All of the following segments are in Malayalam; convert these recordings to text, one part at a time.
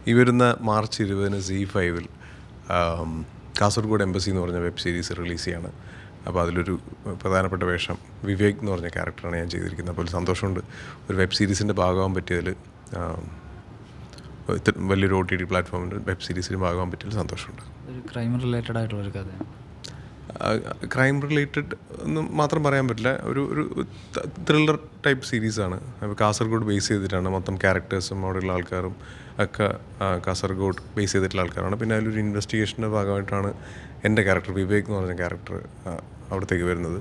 ഈ വരുന്ന മാർച്ച് 20 ZEE5 കാസർഗോഡ് എംബസി എന്ന് പറഞ്ഞ വെബ് സീരീസ് റിലീസ് ചെയ്യാണ്. അപ്പോൾ അതിലൊരു പ്രധാനപ്പെട്ട വേഷം വിവേക് എന്ന് പറഞ്ഞ ക്യാരക്ടറാണ് ഞാൻ ചെയ്തിരിക്കുന്നത്. അപ്പോൾ സന്തോഷമുണ്ട് ഒരു വെബ് സീരീസിൻ്റെ ഭാഗമാകാൻ പറ്റിയതിൽ. വലിയൊരു OTT പ്ലാറ്റ്ഫോമിൻ്റെ വെബ് സീരീസിന് ഭാഗമാകാൻ പറ്റിയതിൽ സന്തോഷമുണ്ട്. ഒരു ക്രൈം റിലേറ്റഡ് ആയിട്ടുള്ളൊരു കഥയാണ്. ക്രൈം റിലേറ്റഡ് ഒന്നും മാത്രം പറയാൻ പറ്റില്ല. ഒരു ത്രില്ലർ ടൈപ്പ് സീരീസാണ്. അപ്പോൾ കാസർഗോഡ് ബേസ് ചെയ്തിട്ടാണ് മൊത്തം ക്യാരക്ടേഴ്സും അവിടെയുള്ള ആൾക്കാരും ഒക്കെ കാസർഗോഡ് ബേസ് ചെയ്തിട്ടുള്ള ആൾക്കാരാണ്. പിന്നെ അതിലൊരു ഇൻവെസ്റ്റിഗേഷൻ്റെ ഭാഗമായിട്ടാണ് എൻ്റെ ക്യാരക്ടർ വിവേക് എന്ന് പറഞ്ഞ ക്യാരക്ടർ അവിടത്തേക്ക് വരുന്നത്.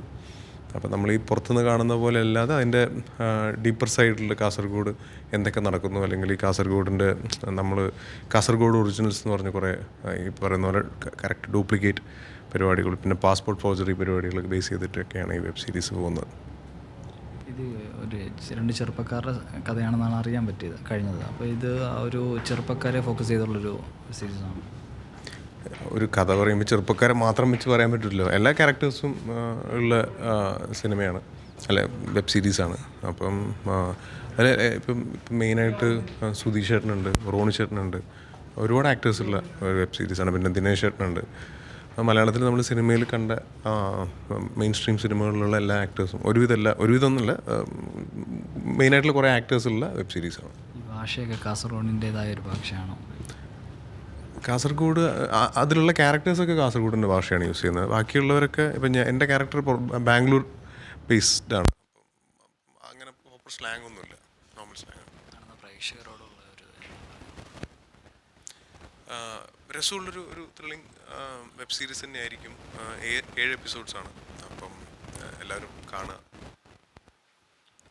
അപ്പോൾ നമ്മൾ ഈ പുറത്തുനിന്ന് കാണുന്ന പോലെ അല്ലാതെ അതിൻ്റെ ഡീപ്പർ സൈഡിൽ കാസർഗോഡ് എന്തൊക്കെ നടക്കുന്നു, അല്ലെങ്കിൽ ഈ കാസർഗോഡിൻ്റെ നമ്മൾ കാസർഗോഡ് ഒറിജിനൽസ് എന്ന് പറഞ്ഞ കുറേ ഈ പറയുന്ന പോലെ കറക്റ്റ് ഡ്യൂപ്ലിക്കേറ്റ് പരിപാടികൾ, പിന്നെ പാസ്പോർട്ട് ഫോർജറി പരിപാടികളൊക്കെ ബേസ് ചെയ്തിട്ടൊക്കെയാണ് ഈ വെബ് സീരീസ് പോകുന്നത്. ഇത് ഒരു 2 ചെറുപ്പക്കാരുടെ കഥയാണെന്നാണ് അറിയാൻ പറ്റിയത് കഴിഞ്ഞത്. അപ്പോൾ ഇത് ഒരു ചെറുപ്പക്കാരെ ഫോക്കസ് ചെയ്തുള്ളൊരു സീരീസാണ്. ഒരു കഥ പറയുമ്പോൾ ചെറുപ്പക്കാരെ മാത്രം വെച്ച് പറയാൻ പറ്റില്ലല്ലോ. എല്ലാ ക്യാരക്ടേഴ്സും ഉള്ള സിനിമയാണ്, അല്ല വെബ് സീരീസാണ്. അപ്പം അതിൽ ഇപ്പം മെയിനായിട്ട് സുധീഷ് ചേട്ടനുണ്ട്, റോണി ചേട്ടനുണ്ട്, ഒരുപാട് ആക്ടേഴ്സുള്ള ഒരു വെബ് സീരീസാണ്. പിന്നെ ദിനേശ് ചേട്ടനുണ്ട്. മലയാളത്തിൽ നമ്മൾ സിനിമയിൽ കണ്ട മെയിൻ സ്ട്രീം സിനിമകളിലുള്ള എല്ലാ ആക്ടേഴ്സും ഒരുവിധമൊന്നുമില്ല, മെയിനായിട്ടുള്ള കുറേ ആക്ടേഴ്സുള്ള വെബ് സീരീസാണ്. ഈ ഭാഷയൊക്കെ കാസർഗോഡിൻ്റേതായ ഒരു ഭാഷയാണോ? കാസർഗോഡ് അതിലുള്ള ക്യാരക്ടേഴ്സൊക്കെ കാസർഗോഡിൻ്റെ ഭാഷയാണ് യൂസ് ചെയ്യുന്നത്. ബാക്കിയുള്ളവരൊക്കെ ഇപ്പം എൻ്റെ ക്യാരക്ടർ ബാംഗ്ലൂർ ബേസ്ഡ് ആണ്. അങ്ങനെ പ്രോപ്പർ സ്ലാങ് ഒന്നുമില്ല, നോർമൽ സ്ലാങ്. പ്രേക്ഷകരോടുള്ള ഒരു രസമുള്ളൊരു ത്രില്ലിംഗ് വെബ് സീരീസ് തന്നെയായിരിക്കും. 7 എപ്പിസോഡ്സാണ്. അപ്പം എല്ലാവരും കാണുക.